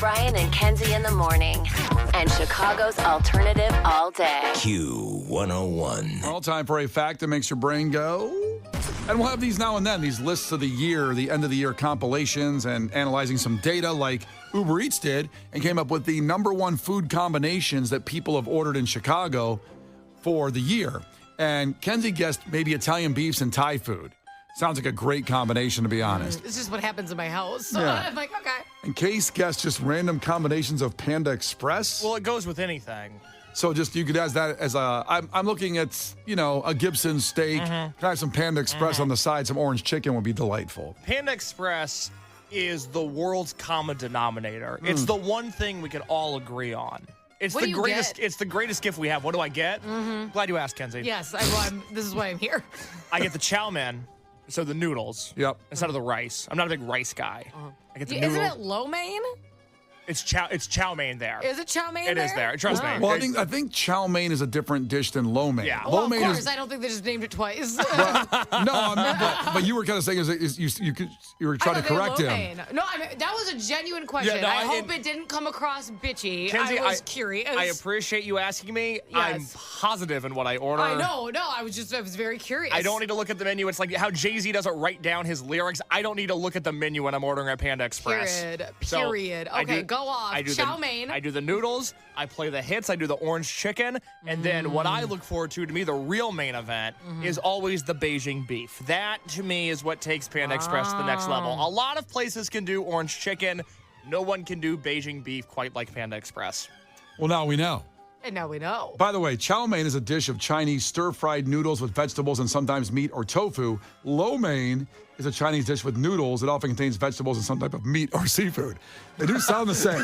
Brian and Kenzie in the morning. And Chicago's alternative all day. Q101. All time for a fact that makes your brain go. And we'll have these now and then, these lists of the year, the end of the year compilations, and analyzing some data like Uber Eats did and came up with the number one food combinations that people have ordered in Chicago for the year. And Kenzie guessed maybe Italian beefs and Thai food. Sounds like a great combination, to be honest. It's just what happens in my house. So Yeah. I'm like, okay. And Case guessed just random combinations of Panda Express. Well, it goes with anything. So just you could ask that as I'm looking at, a Gibson steak. Can I have some Panda Express on the side? Some orange chicken would be delightful. Panda Express is the world's common denominator. It's the one thing we can all agree on. It's What the do you greatest. get? It's the greatest gift we have. What do I get? Glad you asked, Kenzie. Yes, this is why I'm here. I get the chow mein, so the noodles. Yep. Instead of the rice. I'm not a big rice guy. I get the Isn't noodles. it lo mein? It's chow mein there. Is it chow mein It is there. Trust me. Well, I think chow mein is a different dish than lo mein. Yeah. Well, Lo of mein course. is I don't think they just named it twice. but you were kind of saying you were trying to correct him. No, that was a genuine question. Yeah, no, I hope it didn't come across bitchy. Kenzie, I was curious. I appreciate you asking me. I'm Yes. positive in what I order. I know. No, I was very curious. I don't need to look at the menu. It's like how Jay-Z doesn't write down his lyrics. I don't need to look at the menu when I'm ordering at Panda Express. Period. I Okay, do- go off. I do Chow the, mein. I do the noodles. I play the hits. I do the orange chicken. And then what I look forward to me, the real main event, is always the Beijing beef. That, to me, is what takes Panda Express to the next level. A lot of places can do orange chicken. No one can do Beijing beef quite like Panda Express. Well, now we know. And now we know. By the way, chow mein is a dish of Chinese stir-fried noodles with vegetables and sometimes meat or tofu. Lo mein is a Chinese dish with noodles. It often contains vegetables and some type of meat or seafood. They do sound the same.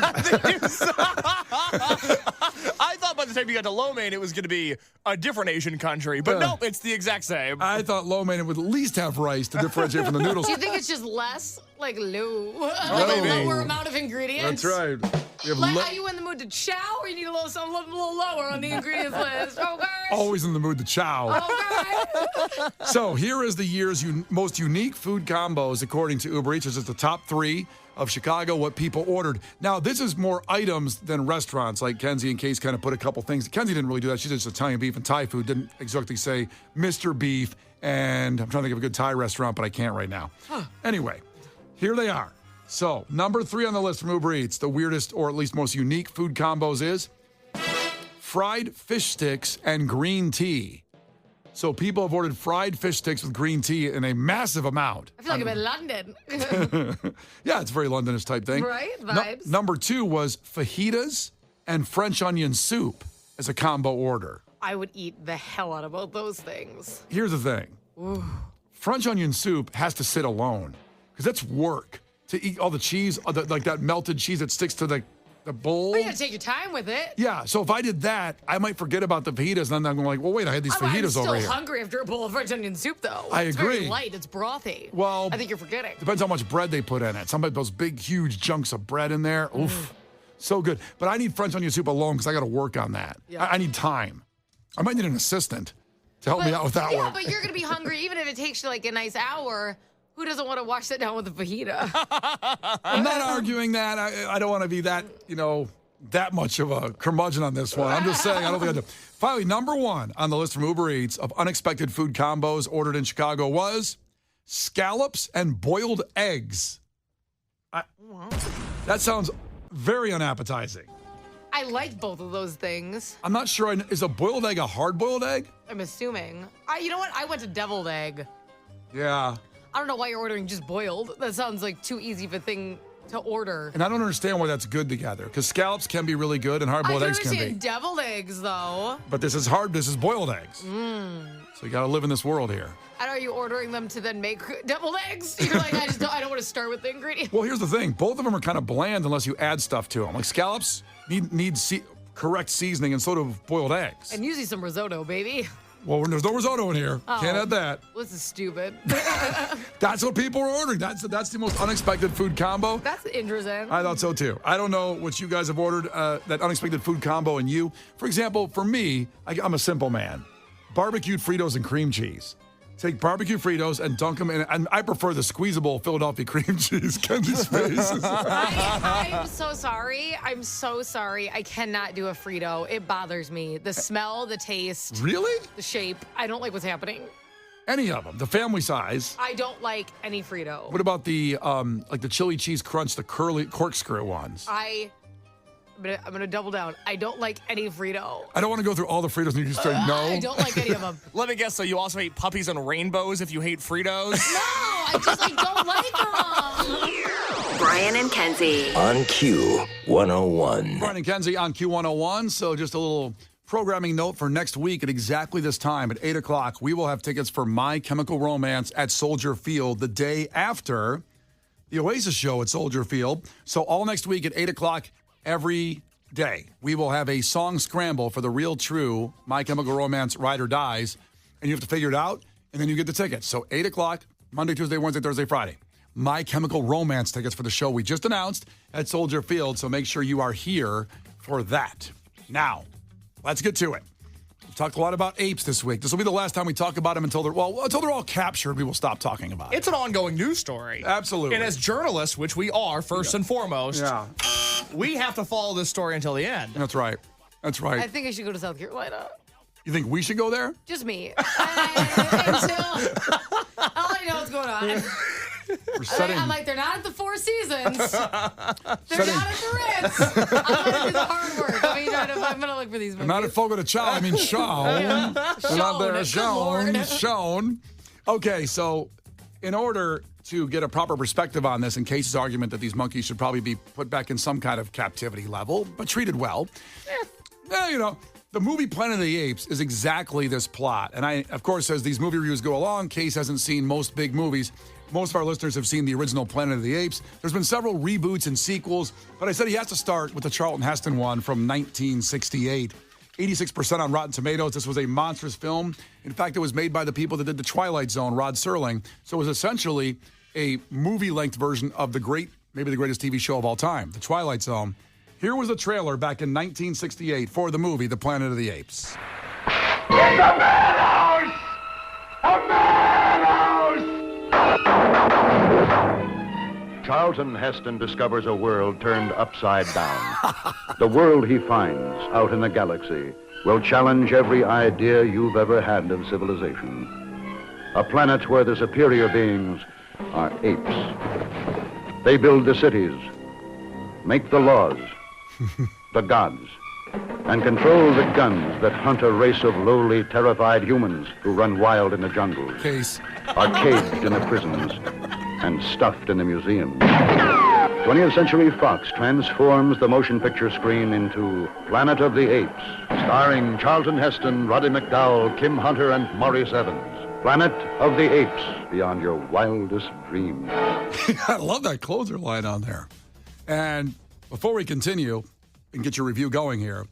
I thought by the time you got to lo mein, it was going to be a different Asian country. But nope, it's the exact same. I thought lo mein would at least have rice to differentiate from the noodles. Do you think it's just less like low, like Maybe. a lower amount of ingredients? That's right. You have Like, are you in the mood to chow, or you need a little lower on the ingredients list? Okay. always in the mood to chow. Okay. So here is the year's most unique food combos according to Uber Eats. This is the top 3 of Chicago, what people ordered. Now, this is more items than restaurants, like Kenzie and Case kind of put a couple things. Kenzie didn't really do that. She did just Italian beef and Thai food. Didn't exactly say Mr. Beef, and I'm trying to think of a good Thai restaurant, but I can't right now. Anyway, here they are. So, number 3 on the list from Uber Eats, the weirdest or at least most unique food combos is fried fish sticks and green tea. So people have ordered fried fish sticks with green tea in a massive amount. I feel like I'm in London. Yeah, it's very Londonish type thing. Right? Vibes. Number 2 was fajitas and French onion soup as a combo order. I would eat the hell out of both those things. Here's the thing. French onion soup has to sit alone because that's work to eat all the cheese, like that melted cheese that sticks to the bowl. But you gotta take your time with it. Yeah, so if I did that, I might forget about the fajitas, and then I'm going like, well, wait, I had these I'm fajitas still over here. hungry after a bowl of French onion soup, though. I It's agree. very light. It's brothy. Well, I think you're forgetting. Depends how much bread they put in it. Some of those big, huge chunks of bread in there. Oof, so good. But I need French onion soup alone because I got to work on that. Yeah. I need time. I might need an assistant to help me out with that yeah, one. but you're gonna be hungry even if it takes you like a nice hour. Who doesn't want to wash that down with a fajita? I'm not arguing that. I don't want to be that, that much of a curmudgeon on this one. I'm just saying, I don't think I do. Finally, number 1 on the list from Uber Eats of unexpected food combos ordered in Chicago was scallops and boiled eggs. That sounds very unappetizing. I like both of those things. I'm not sure. Is a boiled egg a hard-boiled egg? I'm assuming. You know what? I went to deviled egg. Yeah. I don't know why you're ordering just boiled. That sounds like too easy of a thing to order. And I don't understand why that's good together, because scallops can be really good and I hard-boiled can eggs can be. understand deviled eggs, though. But this is boiled eggs. So you got to live in this world here. And are you ordering them to then make deviled eggs? You're like, I don't want to start with the ingredients. Well, here's the thing. Both of them are kind of bland unless you add stuff to them. Like scallops need correct seasoning, and so do boiled eggs. And usually some risotto, baby. Well, there's no risotto in here. Can't add that. This is stupid. That's what people are ordering. That's the most unexpected food combo. That's interesting. I thought so too. I don't know what you guys have ordered, that unexpected food combo in you. For example, for me, I'm a simple man. Barbecued Fritos and cream cheese. take barbecue Fritos and dunk them in. And I prefer the squeezable Philadelphia cream cheese. Kenzie's face. I'm so sorry. I'm so sorry. I cannot do a Frito. It bothers me. The smell, the taste. Really? The shape. I don't like what's happening. Any of them. The family size. I don't like any Frito. What about the like the chili cheese crunch, the curly corkscrew ones? I'm gonna double down. I don't like any Frito. I don't want to go through all the Fritos and you just say no. I don't like any of them. Let me guess, so you also hate puppies and rainbows if you hate Fritos? No, I don't like them. Brian and Kenzie. On Q101. Brian and Kenzie on Q101. So just a little programming note for next week at exactly this time at 8 o'clock. We will have tickets for My Chemical Romance at Soldier Field the day after the Oasis show at Soldier Field. So all next week at 8 o'clock every day, we will have a song scramble for the real true My Chemical Romance Ride or Dies. And you have to figure it out, and then you get the tickets. So 8 o'clock, Monday, Tuesday, Wednesday, Thursday, Friday. My Chemical Romance tickets for the show we just announced at Soldier Field. So make sure you are here for that. Now, let's get to it. We've talked a lot about apes this week. This will be the last time we talk about them until they're all captured. We will stop talking about it. It's an ongoing news story. Absolutely. And as journalists, which we are first and foremost, we have to follow this story until the end. That's right. That's right. I think I should go to South Carolina. You think we should go there? Just me. Until all I know what's going on. I'm like, they're not at the Four Seasons. They're not at the Ritz. I'm going to do the hard work. I'm going to look for these movies. Not at Fogo de Chao. I mean, Sean. Yeah. They're not there. Good Lord. Sean. Okay, so in order to get a proper perspective on this, in Case's argument that these monkeys should probably be put back in some kind of captivity level, but treated well, the movie Planet of the Apes is exactly this plot. And I, of course, as these movie reviews go along, Case hasn't seen most big movies. Most of our listeners have seen the original Planet of the Apes. There's been several reboots and sequels, but I said he has to start with the Charlton Heston one from 1968. 86% on Rotten Tomatoes. This was a monstrous film. In fact, it was made by the people that did The Twilight Zone, Rod Serling. So it was essentially a movie-length version of maybe the greatest TV show of all time, The Twilight Zone. Here was the trailer back in 1968 for the movie The Planet of the Apes. It's a madhouse! A madhouse! Charlton Heston discovers a world turned upside down. The world he finds out in the galaxy will challenge every idea you've ever had of civilization. A planet where the superior beings are apes. They build the cities, make the laws, the gods, and control the guns that hunt a race of lowly, terrified humans who run wild in the jungle. Case. Are caged in the prisons and stuffed in the museums. 20th Century Fox transforms the motion picture screen into Planet of the Apes, starring Charlton Heston, Roddy McDowell, Kim Hunter, and Maurice Evans. Planet of the Apes, beyond your wildest dreams. I love that closer line on there. And before we continue and get your review going here,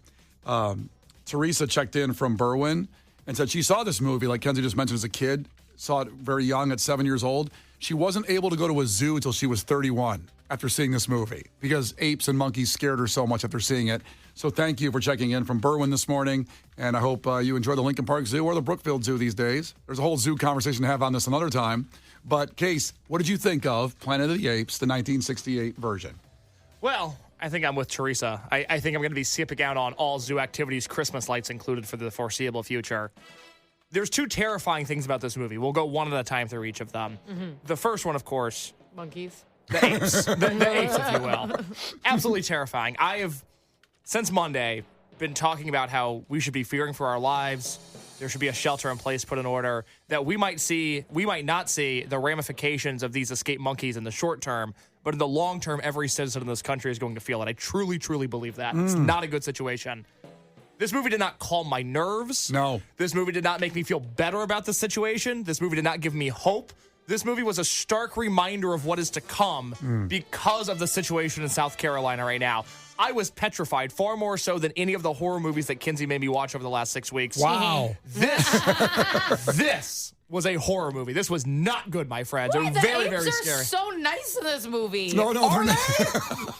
Teresa checked in from Berwyn and said she saw this movie, like Kenzie just mentioned, as a kid. Saw it very young at 7 years old. She wasn't able to go to a zoo until she was 31 after seeing this movie because apes and monkeys scared her so much after seeing it. So thank you for checking in from Berwyn this morning, and I hope you enjoy the Lincoln Park Zoo or the Brookfield Zoo these days. There's a whole zoo conversation to have on this another time. But, Case, what did you think of Planet of the Apes, the 1968 version? Well, I think I'm with Teresa. I think I'm going to be skipping out on all zoo activities, Christmas lights included for the foreseeable future. There's two terrifying things about this movie. We'll go one at a time through each of them. Mm-hmm. The first one, of course. Monkeys. The apes. the apes, if you will. Absolutely terrifying. I have, since Monday, been talking about how we should be fearing for our lives. There should be a shelter in place put in order. That we might not see the ramifications of these escaped monkeys in the short term, but in the long term, every citizen in this country is going to feel it. I truly, truly believe that. It's not a good situation. This movie did not calm my nerves. No. This movie did not make me feel better about the situation. This movie did not give me hope. This movie was a stark reminder of what is to come because of the situation in South Carolina right now. I was petrified, far more so than any of the horror movies that Kenzie made me watch over the last 6 weeks. Wow. This was a horror movie. This was not good, my friends. Wait, They're very, the very apes scary. are so nice in this movie. No, they're Are not. they?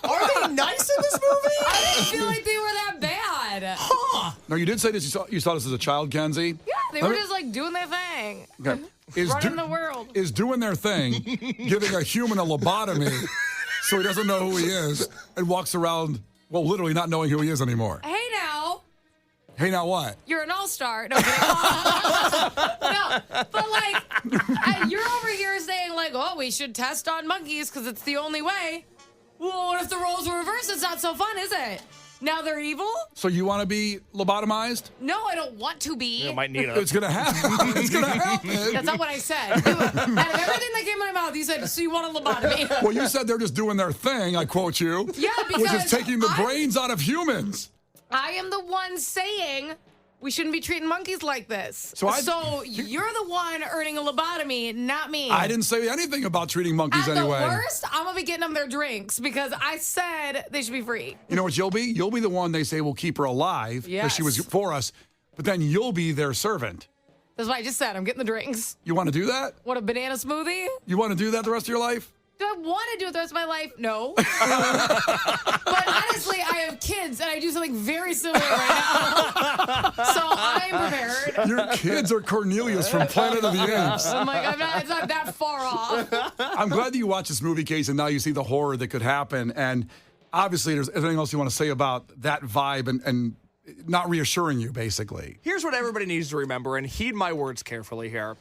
Are they nice in this movie? I didn't feel like they were that bad. Huh. No, you did say this. You saw this as a child, Kenzie. Yeah, they were just like doing their thing. Okay. Running the world. is doing their thing, giving a human a lobotomy so he doesn't know who he is and walks around, well, literally not knowing who he is anymore. Hey, now. Hey, now what? You're an all-star. No, kidding. No, but like, you're over here saying like, oh, we should test on monkeys because it's the only way. Well, what if the roles were reversed? It's not so fun, is it? Now they're evil? So you want to be lobotomized? No, I don't want to be. You might need it. It's going to happen. It's going to happen. That's not what I said. Out of everything that came out of my mouth, you said, so you want a lobotomy? Well, you said they're just doing their thing, I quote you. Yeah, because which is taking the brains out of humans. I am the one saying we shouldn't be treating monkeys like this. So you're the one earning a lobotomy, not me. I didn't say anything about treating monkeys At anyway. the worst, I'm going to be getting them their drinks because I said they should be free. You know what you'll be? You'll be the one they say will keep her alive because she was for us, but then you'll be their servant. That's what I just said. I'm getting the drinks. You want to do that? What, a banana smoothie? You want to do that the rest of your life? Do I want to do it the rest of my life? No. But honestly, I have kids, and I do something very similar right now. So I'm prepared. Your kids are Cornelius from Planet of the Apes. I'm like, it's not that far off. I'm glad that you watched this movie, Case, and now you see the horror that could happen. And obviously, there's anything else you want to say about that vibe and not reassuring you, basically. Here's what everybody needs to remember, and heed my words carefully here.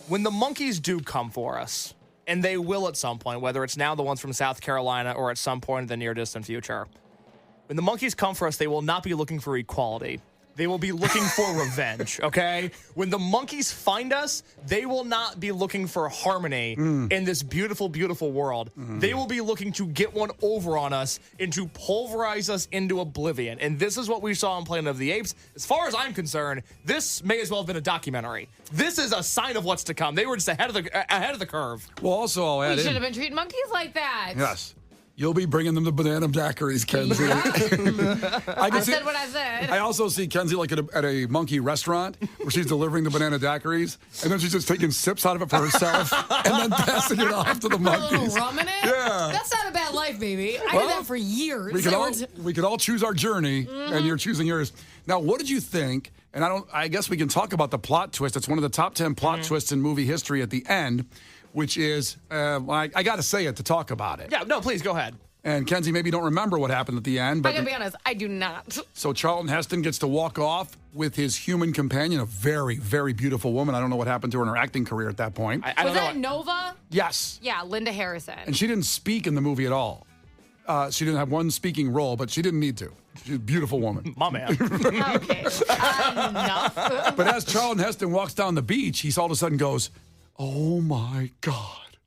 When the monkeys do come for us, and they will at some point, whether it's now the ones from South Carolina or at some point in the near distant future. When the monkeys come for us, they will not be looking for equality. They will be looking for revenge, okay? When the monkeys find us, they will not be looking for harmony in this beautiful, beautiful world. They will be looking to get one over on us and to pulverize us into oblivion. And this is what we saw in Planet of the Apes. As far as I'm concerned, this may as well have been a documentary. This is a sign of what's to come. They were just ahead of the curve. Well, also, I'll add We should have been treating monkeys like that. Yes. You'll be bringing them the banana daiquiris, Kenzie. I said what I said. I also see Kenzie like at a monkey restaurant where she's delivering the banana daiquiris, and then she's just taking sips out of it for herself and then passing it off to the A little monkeys. rum in it? Yeah. That's not a bad life, baby. I Well, did that for years. We could all choose our journey, and you're choosing yours. Now, what did you think? And I guess we can talk about the plot twist. It's one of the top 10 plot twists in movie history at the end, which is, I got to say it to talk about it. Yeah, no, please, go ahead. And Kenzie, maybe you don't remember what happened at the end. But I gotta be honest, I do not. So Charlton Heston gets to walk off with his human companion, a very, very beautiful woman. I don't know what happened to her in her acting career at that point. I Was don't that know. Nova? Yes. Yeah, Linda Harrison. And she didn't speak in the movie at all. She didn't have one speaking role, but she didn't need to. She's a beautiful woman. My man. Okay. Enough. But as Charlton Heston walks down the beach, he all of a sudden goes, "Oh my God,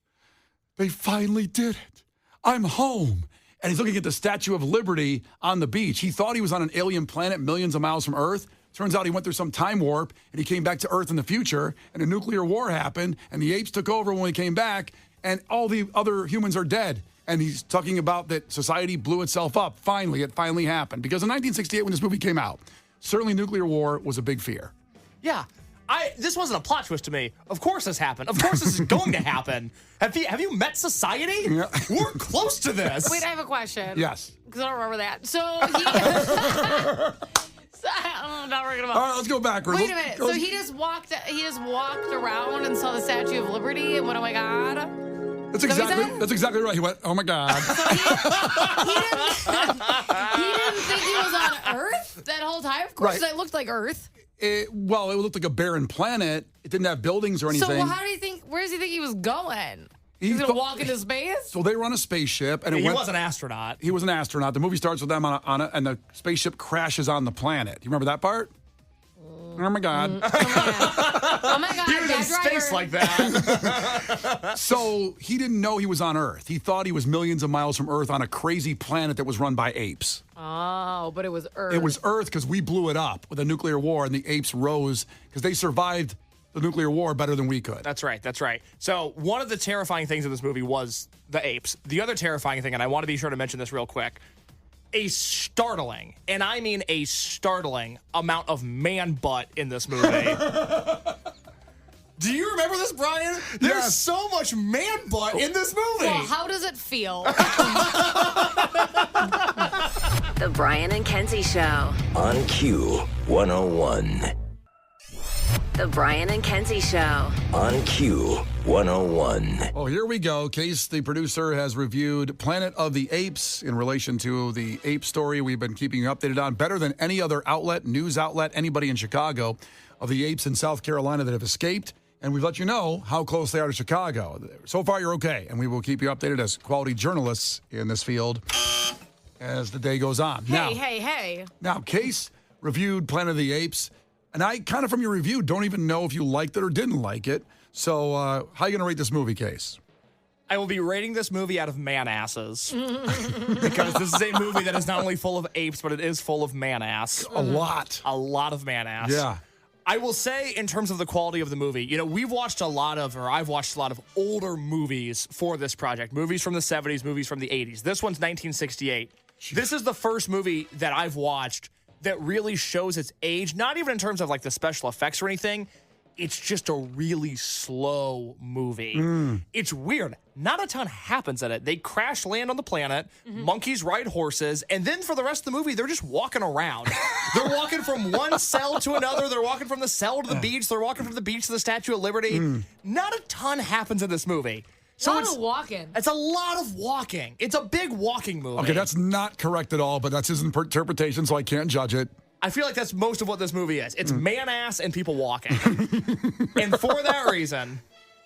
they finally did it. I'm home." And he's looking at the Statue of Liberty on the beach. He thought he was on an alien planet millions of miles from Earth. Turns out he went through some time warp, and he came back to Earth in the future, and a nuclear war happened, and the apes took over when he came back, and all the other humans are dead. And he's talking about that society blew itself up. Finally, it finally happened. Because in 1968, when this movie came out, certainly nuclear war was a big fear. Yeah. This wasn't a plot twist to me. Of course this happened. Of course this is going to happen. Have you met society? Yeah. We're close to this. Wait, I have a question. Yes. Because I don't remember that. So he... I'm not working about. All right, let's go backwards. Wait a minute. So he just walked around and saw the Statue of Liberty and went, "Oh my God." That's exactly right. He went, "Oh my God." He didn't think he was on Earth that whole time. Of course, Right. it looked like Earth. It looked like a barren planet. It didn't have buildings or anything. So how do you think? Where does he think he was going? He He's gonna thought- walk into space. So they were on a spaceship, and He was an astronaut. He was an astronaut. The movie starts with them and the spaceship crashes on the planet. You remember that part? Oh my God. Oh my God! He was in bad space driver. like that. So he didn't know he was on Earth. He thought he was millions of miles from Earth on a crazy planet that was run by apes. Oh, but it was Earth. It was Earth because we blew it up with a nuclear war, and the apes rose because they survived the nuclear war better than we could. That's right. That's right. So one of the terrifying things in this movie was the apes. The other terrifying thing, and I want to be sure to mention this real quick, a startling, and I mean a startling, amount of man butt in this movie. Do you remember this, Brian? There's Yes. so much man butt in this movie. Well, how does it feel? The Brian and Kenzie Show. On Q 101. The Brian and Kenzie Show. On Q101. Oh, here we go. Case, the producer, has reviewed Planet of the Apes in relation to the ape story we've been keeping you updated on. Better than any other outlet, news outlet, anybody in Chicago, of the apes in South Carolina that have escaped. And we've let you know how close they are to Chicago. So far, you're okay. And we will keep you updated as quality journalists in this field as the day goes on. Hey. Now, Case reviewed Planet of the Apes. And I kind of, from your review, don't even know if you liked it or didn't like it. So how are you going to rate this movie, Case? I will be rating this movie out of man asses. Because this is a movie that is not only full of apes, but it is full of man ass. A lot. A lot of man ass. Yeah. I will say, in terms of the quality of the movie, I've watched a lot of older movies for this project. Movies from the 70s, movies from the 80s. This one's 1968. This is the first movie that I've watched that really shows its age, not even in terms of like the special effects or anything. It's just a really slow movie. It's weird. Not a ton happens in it. They crash land on the planet, monkeys ride horses, and then for the rest of the movie, they're just walking around. They're walking from one cell to another. They're walking from the cell to the beach. They're walking from the beach to the Statue of Liberty. Not a ton happens in this movie. So it's walking. It's a lot of walking. It's a big walking movie. Okay, that's not correct at all, but that's his interpretation, so I can't judge it. I feel like that's most of what this movie is. It's man ass and people walking. And for that reason,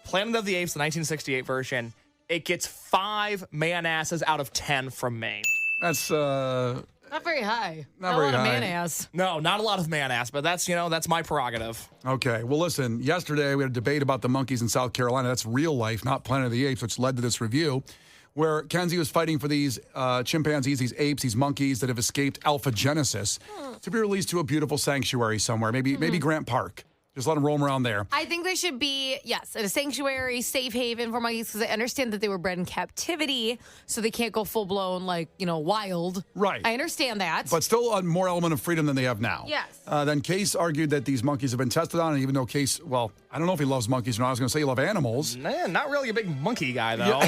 Planet of the Apes, the 1968 version, it gets 5 man asses out of 10 from me. That's not very high. Not very a lot high. of man ass. No, not a lot of man ass, but that's my prerogative. Okay. Well, listen, yesterday we had a debate about the monkeys in South Carolina. That's real life, not Planet of the Apes, which led to this review, where Kenzie was fighting for these chimpanzees, these apes, these monkeys that have escaped alphagenesis to be released to a beautiful sanctuary somewhere, maybe Grant Park. Just let them roam around there. I think they should be, yes, at a sanctuary, safe haven for monkeys, because I understand that they were bred in captivity, so they can't go full-blown, wild. Right. I understand that. But still a more element of freedom than they have now. Yes. Then Case argued that these monkeys have been tested on, and even though Case, well, I don't know if he loves monkeys or not. I was going to say he loves animals. Man, not really a big monkey guy, though.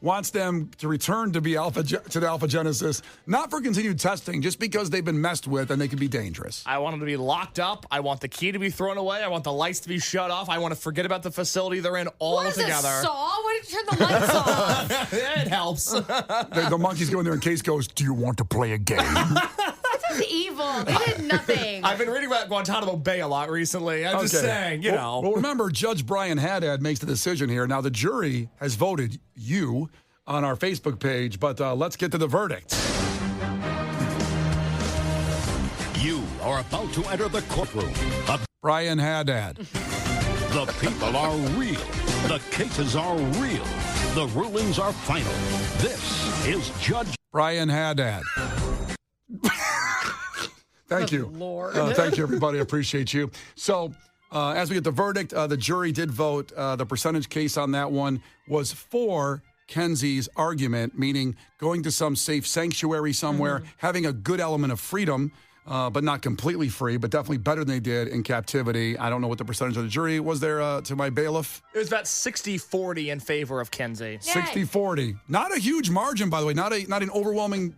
Wants them to return to be to the alphagenesis, not for continued testing, just because they've been messed with and they can be dangerous. I want them to be locked up. I want the key to be thrown away. I want the lights to be shut off. I want to forget about the facility they're in altogether. What is this, Saw? Why did you turn the lights off? It helps. The monkeys go in there and Case goes, "Do you want to play a game?" This is evil. They did nothing. I've been reading about Guantanamo Bay a lot recently. I'm just saying, you know. Well, remember, Judge Brian Haddad makes the decision here. Now, the jury has voted you on our Facebook page, but let's get to the verdict. You are about to enter the courtroom. Brian Haddad. The people are real. The cases are real. The rulings are final. This is Judge Brian Haddad. Thank you. Lord. Thank you, everybody. I appreciate you. So, as we get the verdict, the jury did vote. The percentage case on that one was for Kenzie's argument, meaning going to some safe sanctuary somewhere, having a good element of freedom, but not completely free, but definitely better than they did in captivity. I don't know what the percentage of the jury was there to my bailiff. It was about 60-40 in favor of Kenzie. 60-40. Not a huge margin, by the way. Not an overwhelming,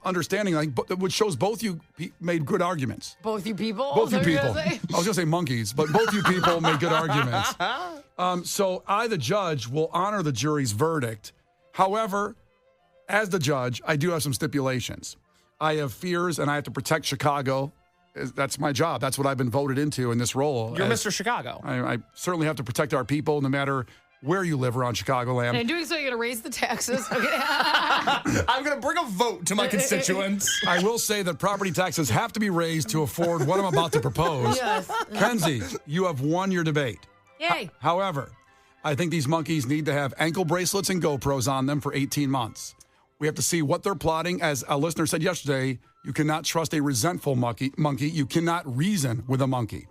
understanding. Which shows both you made good arguments. Both you people? Both you people. I was going to say monkeys, but both you people made good arguments. So I, the judge, will honor the jury's verdict. However, as the judge, I do have some stipulations. I have fears, and I have to protect Chicago. That's my job. That's what I've been voted into in this role. You're Mr. Chicago. I certainly have to protect our people, no matter where you live around Chicagoland. And in doing so, you're going to raise the taxes. Okay. I'm going to bring a vote to my constituents. I will say that property taxes have to be raised to afford what I'm about to propose. Yes. Kenzie, you have won your debate. Yay. However, I think these monkeys need to have ankle bracelets and GoPros on them for 18 months. We have to see what they're plotting. As a listener said yesterday, you cannot trust a resentful monkey. You cannot reason with a monkey.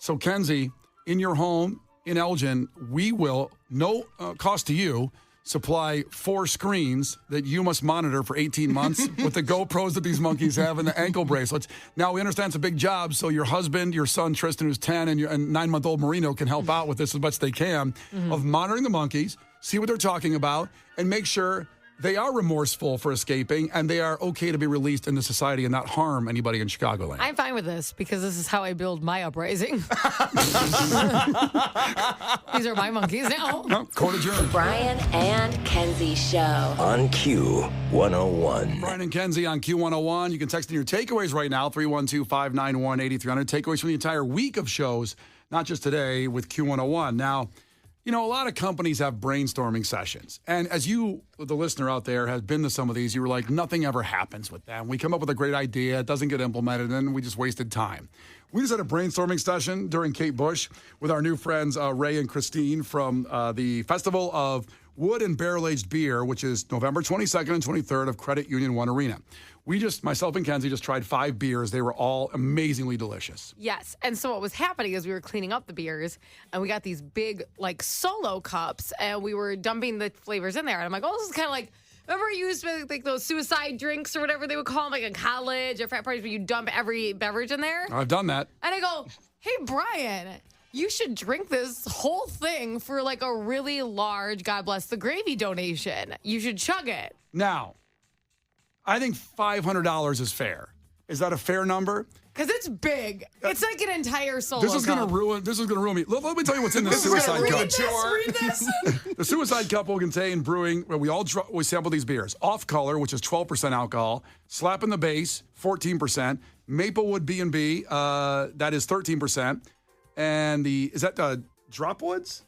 So, Kenzie, in your home in Elgin, we will, no cost to you, supply 4 screens that you must monitor for 18 months with the GoPros that these monkeys have and the ankle bracelets. Now, we understand it's a big job, so your husband, your son Tristan, who's 10, and 9-month-old Marino can help out with this as much as they can, of monitoring the monkeys, see what they're talking about, and make sure they are remorseful for escaping, and they are okay to be released into society and not harm anybody in Chicagoland. I'm fine with this because this is how I build my uprising. These are my monkeys now. No, court adjourned. Brian and Kenzie Show. On Q101. Brian and Kenzie on Q101. You can text in your takeaways right now, 312-591-8300. Takeaways from the entire week of shows, not just today with Q101. Now, you know, a lot of companies have brainstorming sessions. And as you, the listener out there, has been to some of these, you were like, nothing ever happens with them. We come up with a great idea, it doesn't get implemented, and then we just wasted time. We just had a brainstorming session during Kate Bush with our new friends, Ray and Christine, from the Festival of Wood and Barrel-Aged Beer, which is November 22nd and 23rd of Credit Union One Arena. Myself and Kenzie just tried 5 beers. They were all amazingly delicious. Yes. And so what was happening is we were cleaning up the beers and we got these big, like, solo cups and we were dumping the flavors in there. And I'm like, oh, this is kind of like, remember you used to like those suicide drinks or whatever they would call them, like in college or frat parties where you dump every beverage in there? I've done that. And I go, hey, Brian, you should drink this whole thing for like a really large, God bless the gravy donation. You should chug it. Now, I think $500 is fair. Is that a fair number? Because it's big. It's like an entire solo This is cup. gonna ruin me. Let me tell you what's in this suicide cup. Read this. The suicide cup will contain brewing. We sample these beers. Off Color, which is 12% alcohol. Slap in the Bass, 14%. Maplewood B&B, that is 13%. And is that Drop Woods?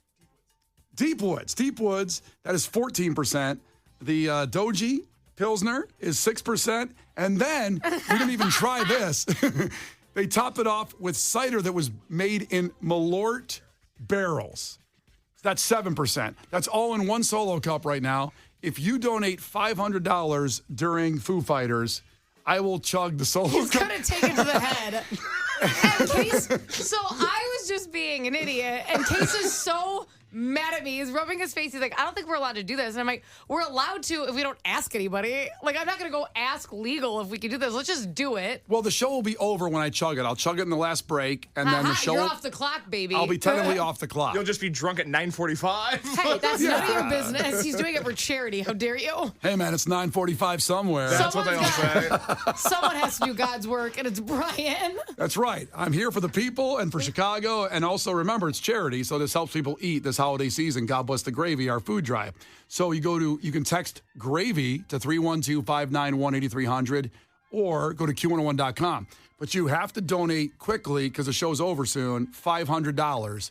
Deep Woods, that is 14%. The Doji Pilsner is 6%. And then, we didn't even try this. They topped it off with cider that was made in Malort barrels. That's 7%. That's all in one solo cup right now. If you donate $500 during Foo Fighters, I will chug the solo cup. He's going to take it to the head. And so I was just being an idiot, and Case is so mad at me. He's rubbing his face. He's like, I don't think we're allowed to do this. And I'm like, we're allowed to if we don't ask anybody. Like, I'm not going to go ask legal if we can do this. Let's just do it. Well, the show will be over when I chug it. I'll chug it in the last break, and then the show. You're off the clock, baby. I'll be technically off the clock. You'll just be drunk at 9:45. Hey, that's none of your business. He's doing it for charity. How dare you? Hey, man, it's 9:45 somewhere. That's what they all say. Someone has to do God's work, and it's Brian. That's right. I'm here for the people and for Chicago. And also, remember, it's charity, so this helps people eat this holiday season. God bless the gravy, our food drive. So you can text GRAVY to 312-591-8300 or go to Q101.com. But you have to donate quickly because the show's over soon, $500.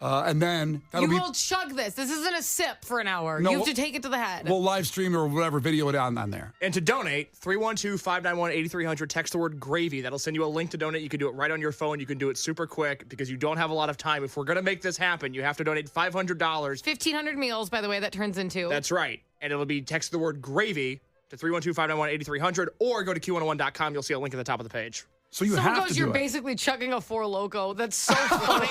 And then you will chug this. This isn't a sip for an hour. You have to take it to the head. We'll live stream or whatever, video it on there. And to donate, 312-591-8300, text the word gravy. That'll send you a link to donate. You can do it right on your phone. You can do it super quick because you don't have a lot of time. If we're going to make this happen, you have to donate $500. 1,500 meals, by the way, that turns into. That's right. And it'll be text the word gravy to 312-591-8300 or go to Q101.com. You'll see a link at the top of the page. So you Someone have goes, to you're do it. basically chugging a Four Loko. That's so funny.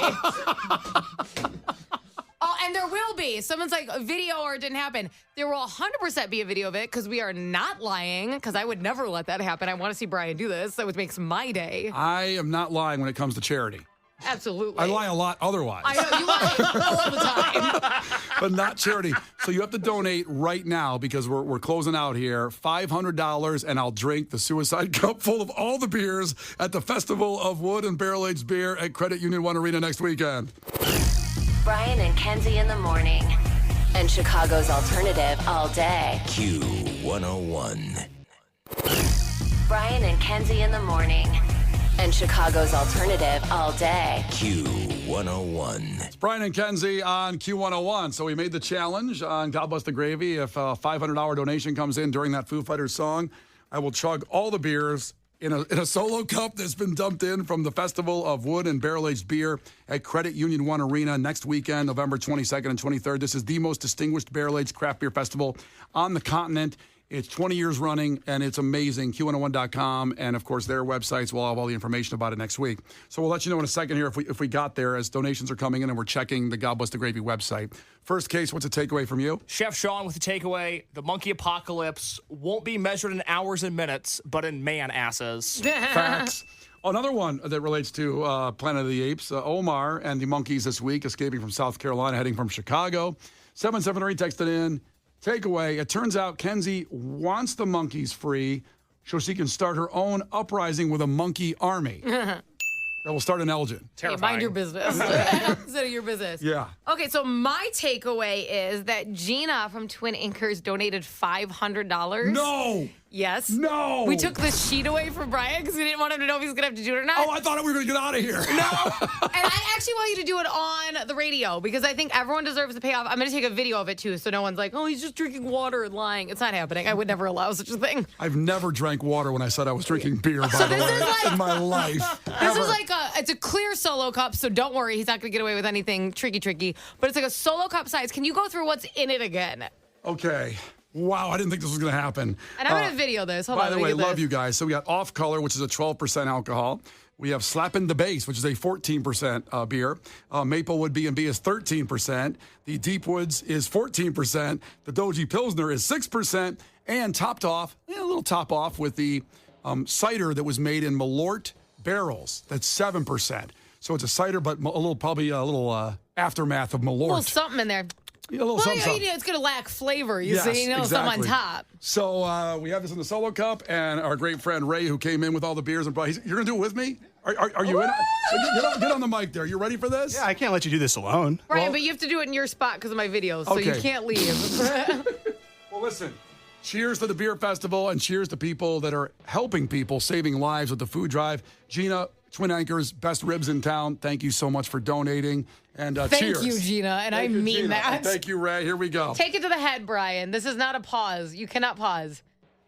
Oh, and there will be. Someone's like, a video or it didn't happen. There will 100% be a video of it because we are not lying because I would never let that happen. I want to see Brian do this. That makes my day. I am not lying when it comes to charity. Absolutely. I lie a lot otherwise. I know, you lie all the time. But not charity. So you have to donate right now because we're closing out here. $500, and I'll drink the suicide cup full of all the beers at the Festival of Wood and Barrel-Aged Beer at Credit Union One Arena next weekend. Brian and Kenzie in the morning. And Chicago's alternative all day. Q101. Brian and Kenzie in the morning. And Chicago's alternative all day. Q101. It's Brian and Kenzie on Q101. So we made the challenge on God Bless the Gravy. If a $500 donation comes in during that Foo Fighters song, I will chug all the beers in a solo cup that's been dumped in from the Festival of Wood and Barrel-Aged Beer at Credit Union One Arena next weekend, November 22nd and 23rd. This is the most distinguished barrel-aged craft beer festival on the continent. It's 20 years running, and it's amazing. Q101.com, and, of course, their websites will have all the information about it next week. So we'll let you know in a second here if we got there as donations are coming in and we're checking the God Bless the Gravy website. First case, what's a takeaway from you? Chef Sean with the takeaway. The monkey apocalypse won't be measured in hours and minutes, but in man asses. Facts. Another one that relates to Planet of the Apes, Omar and the monkeys this week escaping from South Carolina, heading from Chicago. 773 texted in. takeaway, it turns out Kenzie wants the monkeys free so she can start her own uprising with a monkey army. That will start in Elgin. Hey, mind your business. Instead of your business. Yeah. Okay, so my takeaway is that Gina from Twin Anchors donated $500. No! Yes. No! We took the sheet away from Brian because we didn't want him to know if he was going to have to do it or not. Oh, I thought we were going to get out of here. No. And I actually want you to do it on the radio because I think everyone deserves the payoff. I'm going to take a video of it, too, so no one's like, oh, he's just drinking water and lying. It's not happening. I would never allow such a thing. I've never drank water when I said I was drinking beer, by So the this way, is like- in my life. This is like it's a clear solo cup, so don't worry. He's not going to get away with anything tricky. But it's like a solo cup size. Can you go through what's in it again? Okay. Wow, I didn't think this was going to happen. And I'm going to video this. Hold By on. the way, love you guys. So we got Off Color, which is a 12% alcohol. We have Slappin' the Bass, which is a 14% beer. Maplewood B&B is 13%. The Deep Woods is 14%. The Doji Pilsner is 6%. And topped off, a little top off with the cider that was made in Malort barrels. That's 7%. So it's a cider, but probably a little aftermath of Malort. A little something in there. A little Well, something. it's going to lack flavor, Yes, see? Something on exactly. top. So we have this in the solo cup, and our great friend Ray, who came in with all the beers and brought. You're going to do it with me? Are you in? Get on the mic there. You ready for this? Yeah, I can't let you do this alone. Brian, but you have to do it in your spot because of my videos, so you Okay. can't leave. Well, listen. Cheers to the beer festival, and cheers to people that are helping people, saving lives with the food drive. Gina, Twin Anchors, best ribs in town. Thank you so much for donating. And cheers. Thank you, Gina, and Thank I you, mean Gina. that. And thank you, Ray. Here we go. Take it to the head, Brian. This is not a pause. You cannot pause.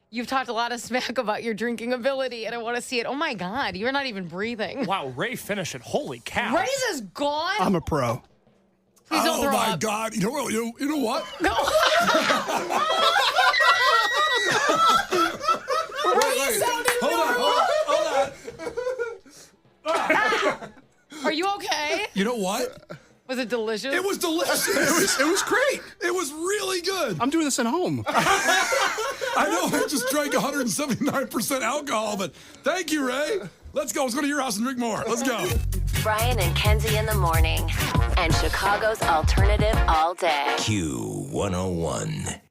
You've talked a lot of smack about your drinking ability, and I want to see it. Oh, my God. You're not even breathing. Wow, Ray finished it. Holy cow. Ray's is gone. I'm a pro. Please don't Oh, throw my up. God. You know what? No. Ray sounded Hold on. Are you okay? You know what? Was it delicious? It was delicious. It was great. It was really good. I'm doing this at home. I know I just drank 179% alcohol, but thank you, Ray. Let's go. Let's go to your house and drink more. Let's go. Brian and Kenzie in the morning. And Chicago's alternative all day. Q101.